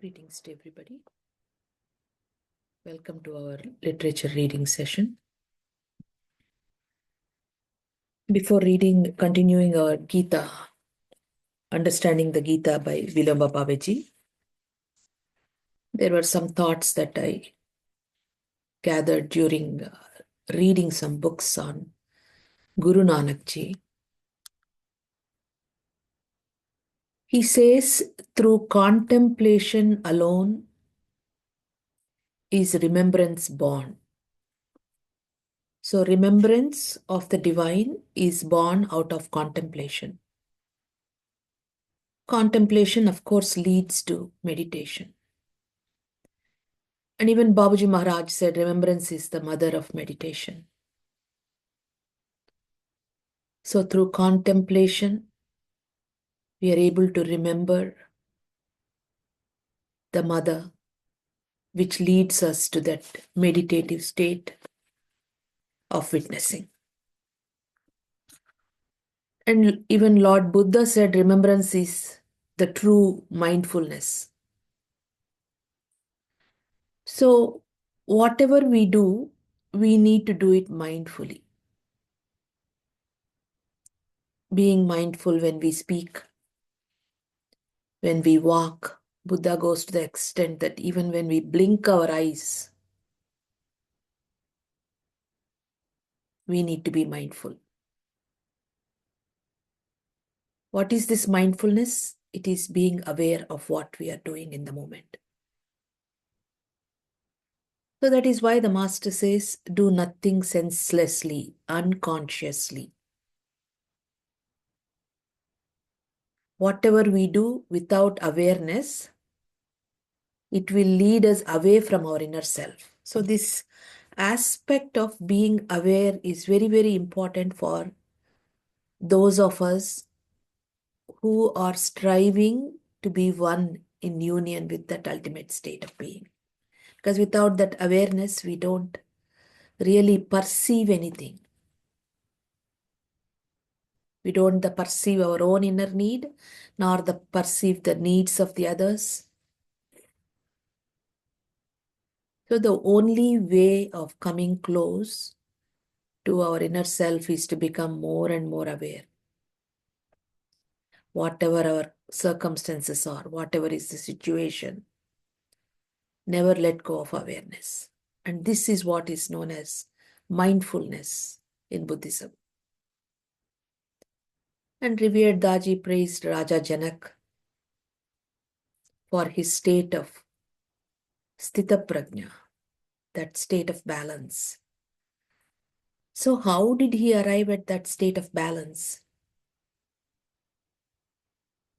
Greetings to everybody. Welcome to our literature reading session. Before continuing our Gita, Understanding the Gita by Vinobha Bhave, there were some thoughts that I gathered during reading some books on Guru Nanak Ji. He says, through contemplation alone is remembrance born. So remembrance of the divine is born out of contemplation. Contemplation, of course, leads to meditation. And even Babaji Maharaj said, remembrance is the mother of meditation. So through contemplation, we are able to remember the mother, which leads us to that meditative state of witnessing. And even Lord Buddha said, remembrance is the true mindfulness. So whatever we do, we need to do it mindfully. Being mindful when we speak, when we walk. Buddha goes to the extent that even when we blink our eyes, we need to be mindful. What is this mindfulness? It is being aware of what we are doing in the moment. So that is why the Master says, do nothing senselessly, unconsciously. Whatever we do without awareness, it will lead us away from our inner self. So this aspect of being aware is very, very important for those of us who are striving to be one in union with that ultimate state of being. Because without that awareness, we don't really perceive anything. We don't perceive our own inner need, nor perceive the needs of the others. So the only way of coming close to our inner self is to become more and more aware. Whatever our circumstances are, whatever is the situation, never let go of awareness. And this is what is known as mindfulness in Buddhism. And revered Daji praised Raja Janak for his state of Sthita Prajna, that state of balance. So how did he arrive at that state of balance?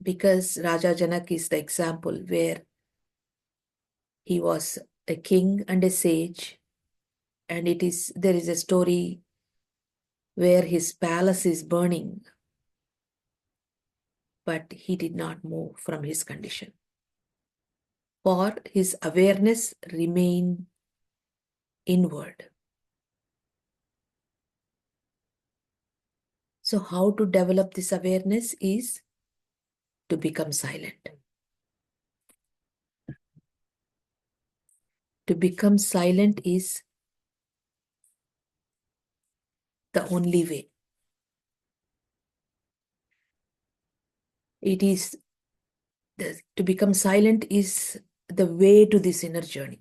Because Raja Janak is the example where he was a king and a sage, and there is a story where his palace is burning, but he did not move from his condition. For his awareness remained inward. So how to develop this awareness is to become silent. To become silent is the only way. To become silent is the way to this inner journey.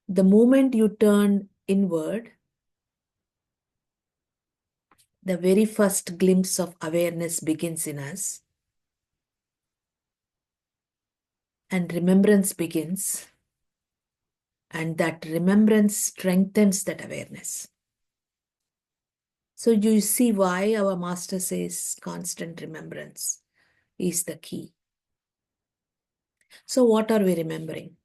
The moment you turn inward, the very first glimpse of awareness begins in us, and remembrance begins, and that remembrance strengthens that awareness. So you see why our Master says constant remembrance is the key. So what are we remembering?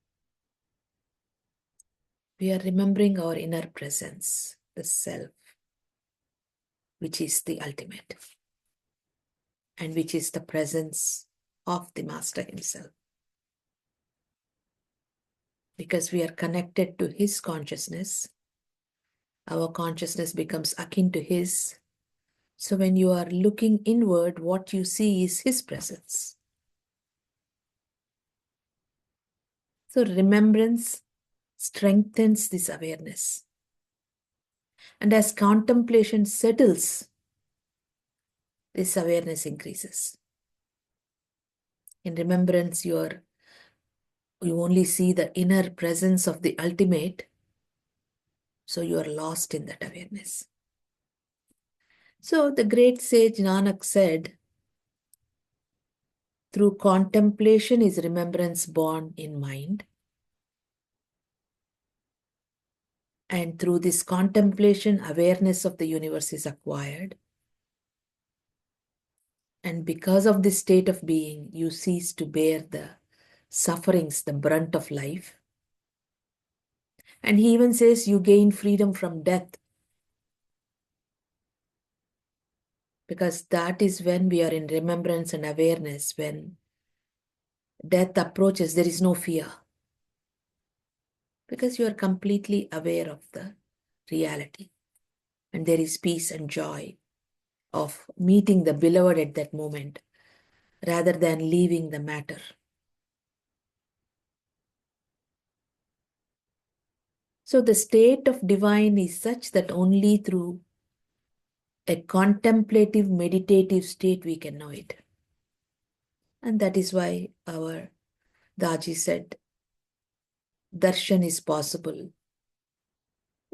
We are remembering our inner presence, the self, which is the ultimate, and which is the presence of the Master himself. Because we are connected to his consciousness, our consciousness becomes akin to his. So when you are looking inward, what you see is his presence. So remembrance strengthens this awareness. And as contemplation settles, this awareness increases. In remembrance, you only see the inner presence of the ultimate, so you are lost in that awareness. So the great sage Nanak said, through contemplation is remembrance born in mind. And through this contemplation, awareness of the universe is acquired. And because of this state of being, you cease to bear the sufferings, the brunt of life. And he even says you gain freedom from death. Because that is when we are in remembrance and awareness. When death approaches, there is no fear. Because you are completely aware of the reality. And there is peace and joy of meeting the beloved at that moment, rather than leaving the matter. So the state of divine is such that only through a contemplative, meditative state we can know it. And that is why our Daji said, darshan is possible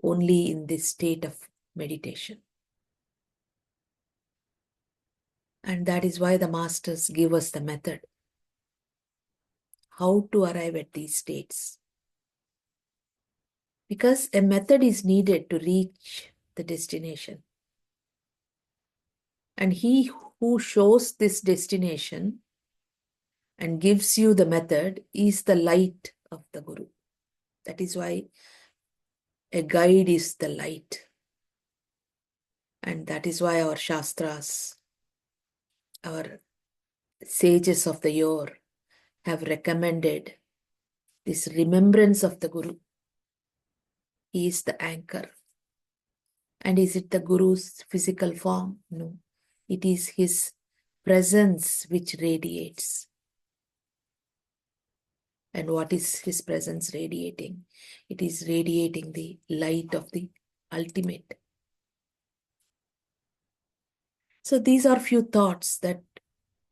only in this state of meditation. And that is why the masters give us the method, how to arrive at these states. Because a method is needed to reach the destination. And he who shows this destination and gives you the method is the light of the Guru. That is why a guide is the light. And that is why our Shastras, our sages of the yore, have recommended this remembrance of the Guru. He is the anchor. And is it the Guru's physical form? No. It is his presence which radiates. And what is his presence radiating? It is radiating the light of the ultimate. So these are few thoughts that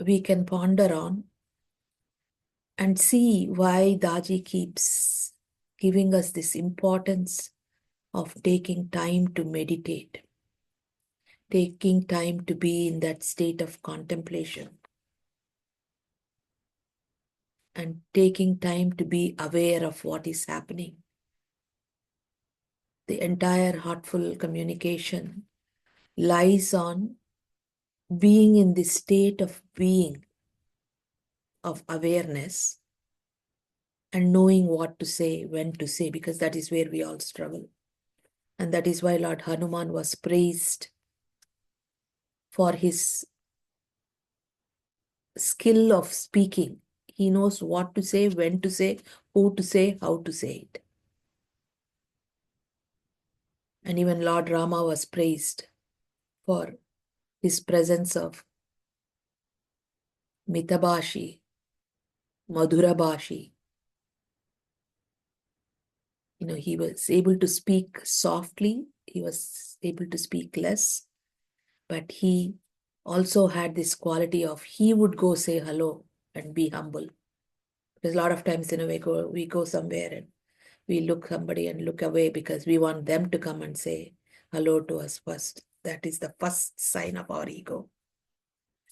we can ponder on and see why Daji keeps giving us this importance of taking time to meditate, taking time to be in that state of contemplation, and taking time to be aware of what is happening. The entire heartful communication lies on being in this state of being, of awareness, and knowing what to say, when to say, because that is where we all struggle. And that is why Lord Hanuman was praised for his skill of speaking. He knows what to say, when to say, who to say, how to say it. And even Lord Rama was praised for his presence of Mitabashi, Madhurabashi. He was able to speak softly, he was able to speak less, but he also had this quality of he would go say hello and be humble. Because a lot of times, we go somewhere and we look somebody and look away because we want them to come and say hello to us first. That is the first sign of our ego.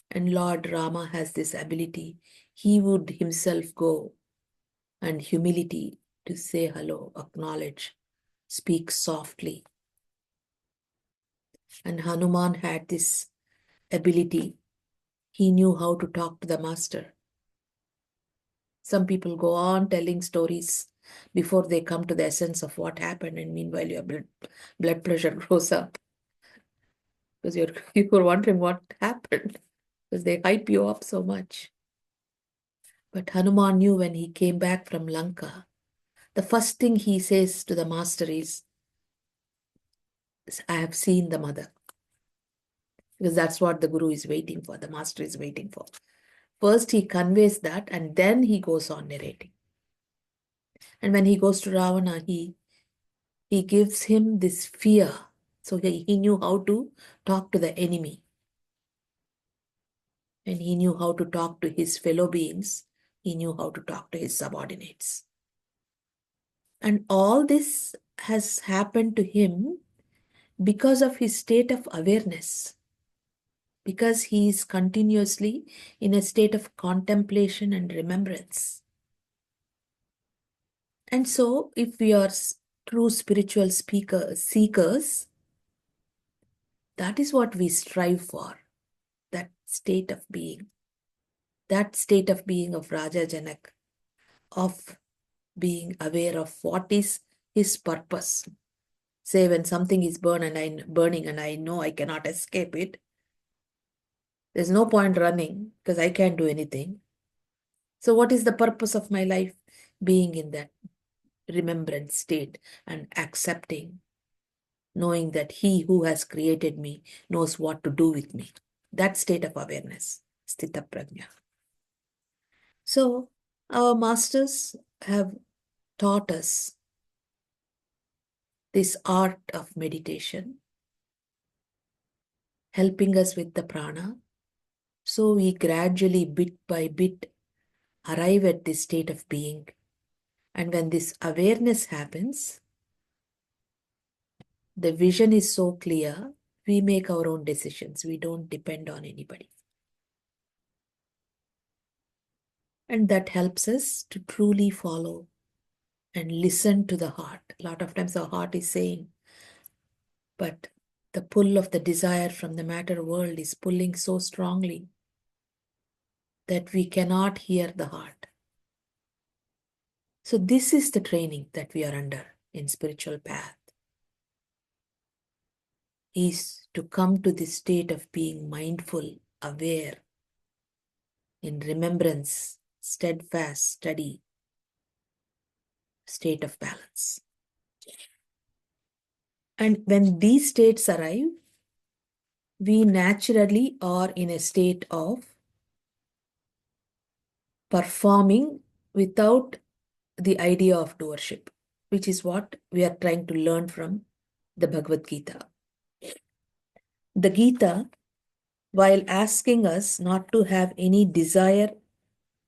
And Lord Rama has this ability. He would himself go and humility to say hello, acknowledge, speak softly. And Hanuman had this ability. He knew how to talk to the master. Some people go on telling stories before they come to the essence of what happened, and meanwhile your blood pressure goes up because you're wondering what happened because they hype you up so much. But Hanuman knew when he came back from Lanka, the first thing he says to the master is, I have seen the mother. Because that's what the Guru is waiting for, the master is waiting for. First he conveys that and then he goes on narrating. And when he goes to Ravana, he gives him this fear. So he knew how to talk to the enemy. And he knew how to talk to his fellow beings. He knew how to talk to his subordinates. And all this has happened to him because of his state of awareness, because he is continuously in a state of contemplation and remembrance. And so, if we are true spiritual seekers, that is what we strive for, that state of being, of Raja Janak, of being aware of what is his purpose. Say when something is burning and I know I cannot escape it, there's no point running because I can't do anything. So what is the purpose of my life? Being in that remembrance state and accepting, knowing that he who has created me knows what to do with me. That state of awareness, sthita prajna. So our masters have taught us this art of meditation, helping us with the prana. So we gradually, bit by bit, arrive at this state of being. And when this awareness happens, the vision is so clear, we make our own decisions. We don't depend on anybody. And that helps us to truly follow and listen to the heart. A lot of times our heart is saying, but the pull of the desire from the matter world is pulling so strongly that we cannot hear the heart. So this is the training that we are under in spiritual path, is to come to this state of being mindful, aware, in remembrance, steadfast, steady state of balance. And when these states arrive, we naturally are in a state of performing without the idea of doership, which is what we are trying to learn from the Bhagavad Gita. The Gita, while asking us not to have any desire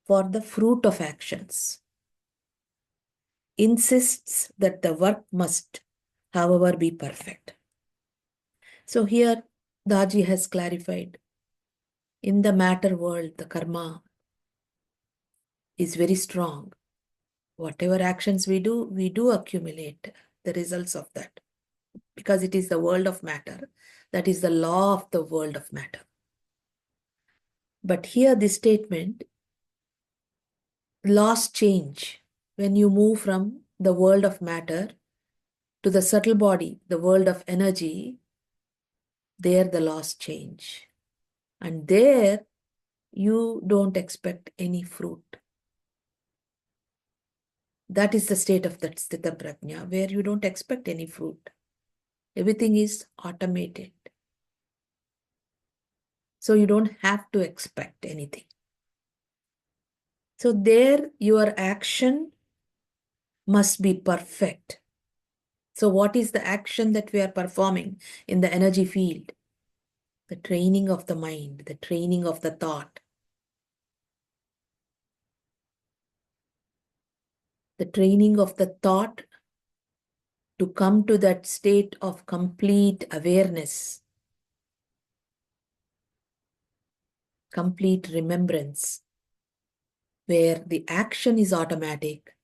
for the fruit of actions, insists that the work must, however, be perfect. So here, Daji has clarified, in the matter world, the karma is very strong. Whatever actions we do accumulate the results of that, because it is the world of matter. That is the law of the world of matter. But here this statement, laws change when you move from the world of matter to the subtle body, the world of energy. There the laws change. And there you don't expect any fruit. That is the state of that sthita prajna, where you don't expect any fruit. Everything is automated. So you don't have to expect anything. So there your action must be perfect. So what is the action that we are performing in the energy field? The training of the mind, the training of the thought. The training of the thought to come to that state of complete awareness, complete remembrance, where the action is automatic,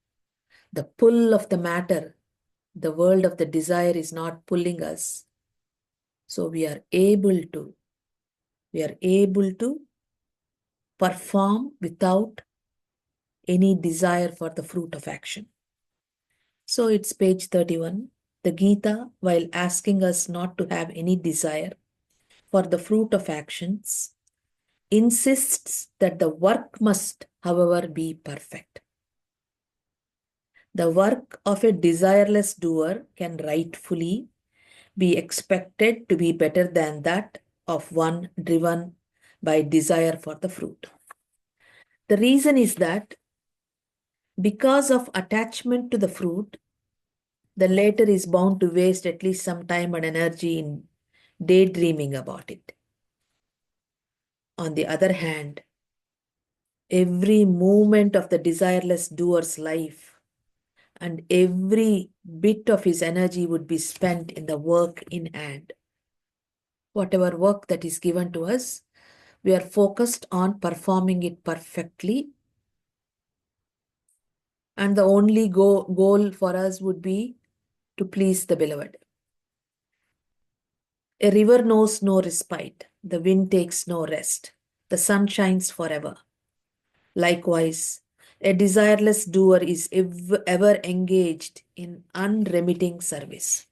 the pull of the matter, the world of the desire is not pulling us. So we are able to perform without any desire for the fruit of action. So it's page 31. The Gita, while asking us not to have any desire for the fruit of actions, insists that the work must, however, be perfect. The work of a desireless doer can rightfully be expected to be better than that of one driven by desire for the fruit. The reason is that Because of attachment to the fruit, the latter is bound to waste at least some time and energy in daydreaming about it. On the other hand, every moment of the desireless doer's life and every bit of his energy would be spent in the work in hand. Whatever work that is given to us, we are focused on performing it perfectly. And the only goal for us would be to please the beloved. A river knows no respite. The wind takes no rest. The sun shines forever. Likewise, a desireless doer is ever engaged in unremitting service.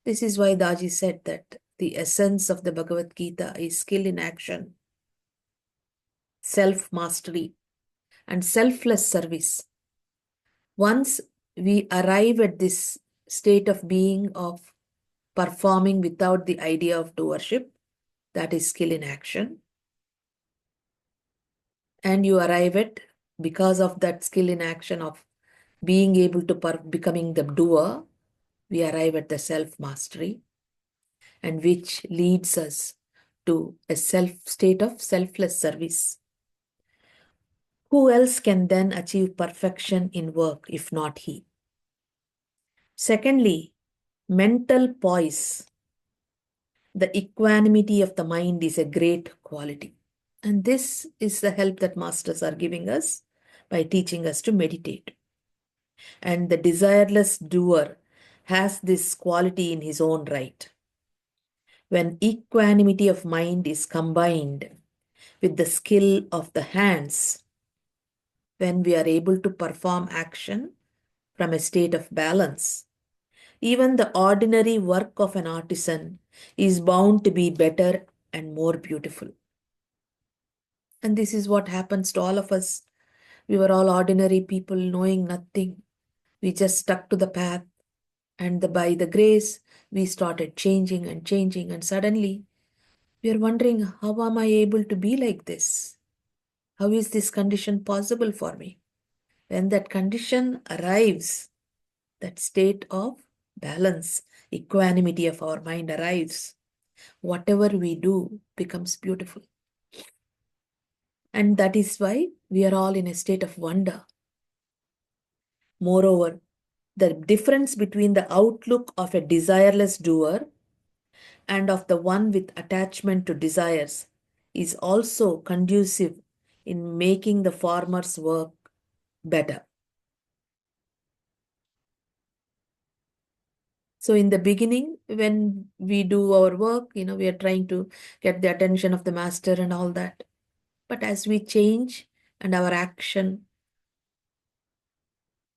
This is why Daji said that the essence of the Bhagavad Gita is skill in action, self-mastery, and selfless service. Once we arrive at this state of being, of performing without the idea of doership, that is skill in action, and you arrive at, because of that skill in action of being able to becoming the doer, we arrive at the self-mastery, and which leads us to a state of selfless service. Who else can then achieve perfection in work if not he? Secondly, mental poise, the equanimity of the mind, is a great quality. And this is the help that masters are giving us by teaching us to meditate. And the desireless doer has this quality in his own right. When equanimity of mind is combined with the skill of the hands, when we are able to perform action from a state of balance, even the ordinary work of an artisan is bound to be better and more beautiful. And this is what happens to all of us. We were all ordinary people knowing nothing. We just stuck to the path, and by the grace, we started changing and changing, and suddenly we are wondering, how am I able to be like this? How is this condition possible for me? When that condition arrives, that state of balance, equanimity of our mind arrives, whatever we do becomes beautiful. And that is why we are all in a state of wonder. Moreover, the difference between the outlook of a desireless doer and of the one with attachment to desires is also conducive in making the farmer's work better. So in the beginning, when we do our work, we are trying to get the attention of the master and all that. But as we change and our action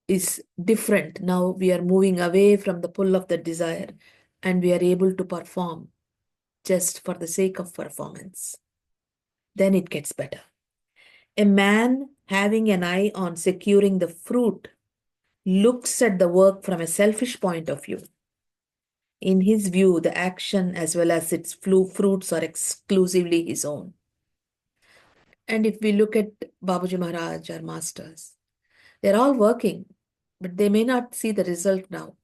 is different, now we are moving away from the pull of the desire and we are able to perform just for the sake of performance. Then it gets better. A man having an eye on securing the fruit looks at the work from a selfish point of view. In his view, the action as well as its fruits are exclusively his own. And if we look at Babaji Maharaj, our masters, they're all working, but they may not see the result now.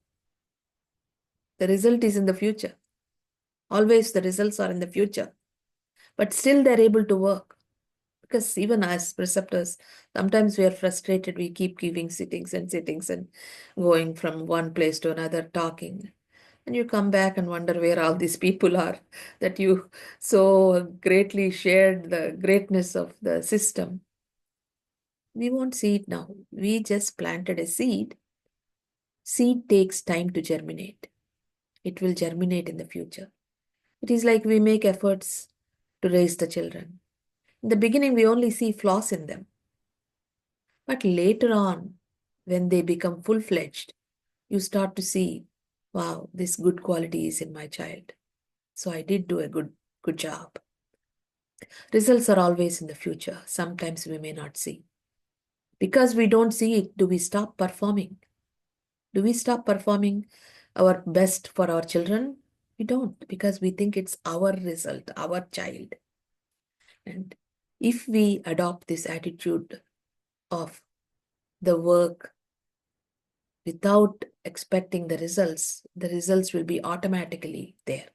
The result is in the future. Always the results are in the future. But still they're able to work. Because even as preceptors, sometimes we are frustrated. We keep giving sittings and going from one place to another, talking. And you come back and wonder where all these people are that you so greatly shared the greatness of the system. We won't see it now. We just planted a seed. Seed takes time to germinate. It will germinate in the future. It is like we make efforts to raise the children. In the beginning, we only see flaws in them. But later on, when they become full-fledged, you start to see, wow, this good quality is in my child. So I did do a good job. Results are always in the future. Sometimes we may not see. Because we don't see it, do we stop performing? Do we stop performing our best for our children? We don't, because we think it's our result, our child. And if we adopt this attitude of the work without expecting the results will be automatically there.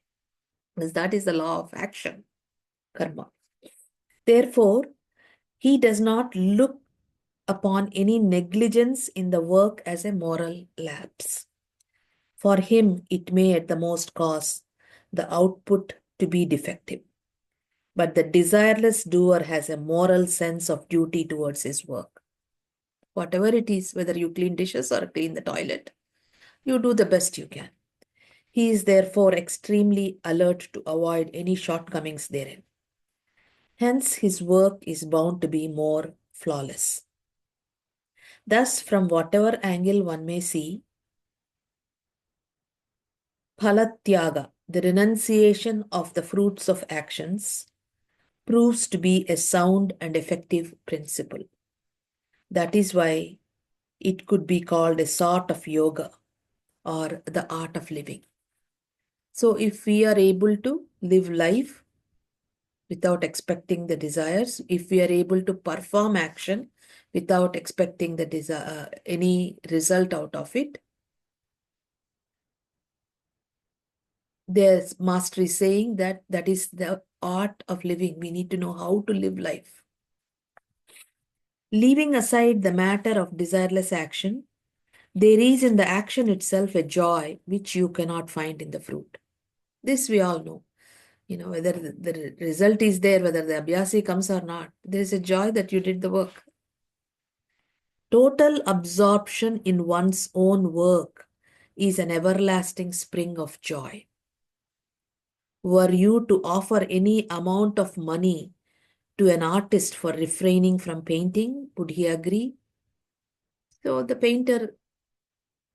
Because that is the law of action, karma. Therefore, he does not look upon any negligence in the work as a moral lapse. For him, it may at the most cause the output to be defective. But the desireless doer has a moral sense of duty towards his work. Whatever it is, whether you clean dishes or clean the toilet, you do the best you can. He is therefore extremely alert to avoid any shortcomings therein. Hence, his work is bound to be more flawless. Thus, from whatever angle one may see, phalatyaga, the renunciation of the fruits of actions, proves to be a sound and effective principle. That is why it could be called a sort of yoga or the art of living. So, if we are able to live life without expecting the desires, if we are able to perform action without expecting the any result out of it, there's master is saying that that is the art of living. We need to know how to live life. Leaving aside the matter of desireless action, there is in the action itself a joy which you cannot find in the fruit. This we all know. Whether the result is there, whether the abhyasi comes or not, there is a joy that you did the work. Total absorption in one's own work is an everlasting spring of joy. Were you to offer any amount of money to an artist for refraining from painting, would he agree? So the painter,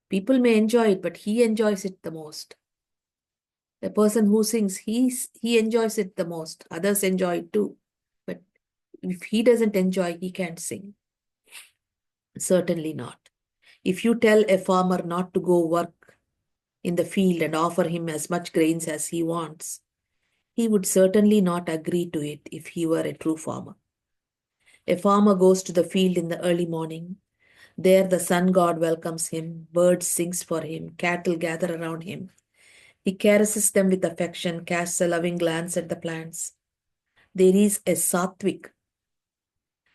people may enjoy it, but he enjoys it the most. The person who sings, he enjoys it the most. Others enjoy it too. But if he doesn't enjoy, he can't sing. Certainly not. If you tell a farmer not to go work in the field and offer him as much grains as he wants, he would certainly not agree to it if he were a true farmer. A farmer goes to the field in the early morning. There the sun god welcomes him, birds sings for him, cattle gather around him. He caresses them with affection, casts a loving glance at the plants. There is a sattvic,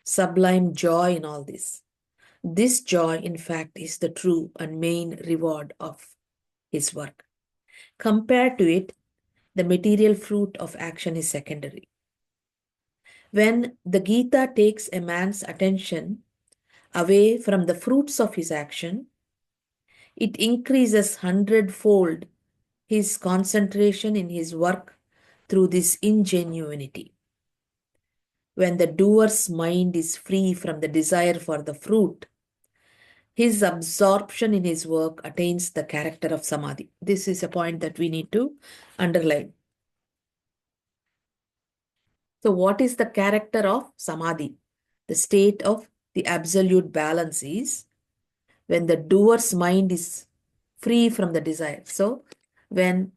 sublime joy in all this. This joy, in fact, is the true and main reward of his work. Compared to it, the material fruit of action is secondary. When the Gita takes a man's attention away from the fruits of his action, it increases hundredfold his concentration in his work through this ingenuity. When the doer's mind is free from the desire for the fruit, his absorption in his work attains the character of samadhi. This is a point that we need to underline. So, what is the character of samadhi? The state of the absolute balance is when the doer's mind is free from the desire. So, when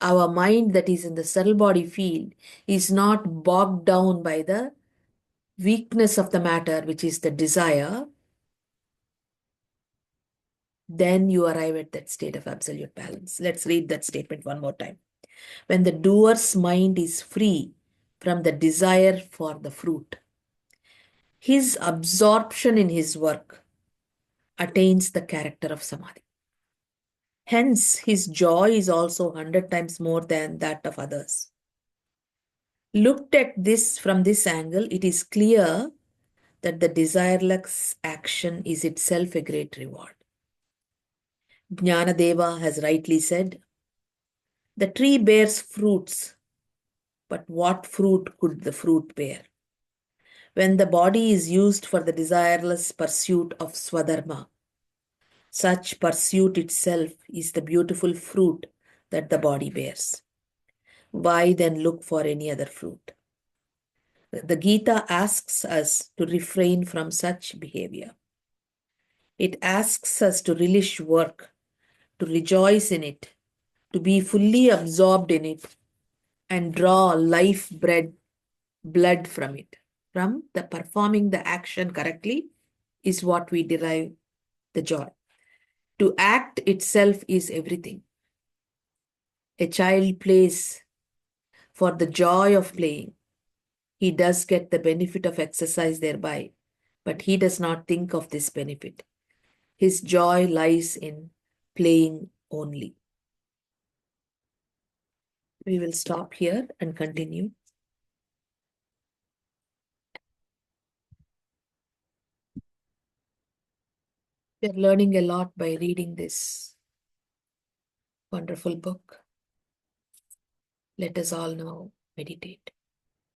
our mind that is in the subtle body field is not bogged down by the weakness of the matter, which is the desire, then you arrive at that state of absolute balance. Let's read that statement one more time. When the doer's mind is free from the desire for the fruit, his absorption in his work attains the character of samadhi. Hence, his joy is also 100 times more than that of others. Looked at this from this angle, it is clear that the desireless action is itself a great reward. Jnanadeva has rightly said, the tree bears fruits, but what fruit could the fruit bear? When the body is used for the desireless pursuit of swadharma, such pursuit itself is the beautiful fruit that the body bears. Why then look for any other fruit? The Gita asks us to refrain from such behavior. It asks us to relish work, to rejoice in it, to be fully absorbed in it, and draw life blood from it, from the performing the action correctly is what we derive the joy. To act itself is everything. A child plays for the joy of playing. He does get the benefit of exercise thereby, but he does not think of this benefit. His joy lies in playing only. We will stop here and continue. We are learning a lot by reading this wonderful book. Let us all now meditate.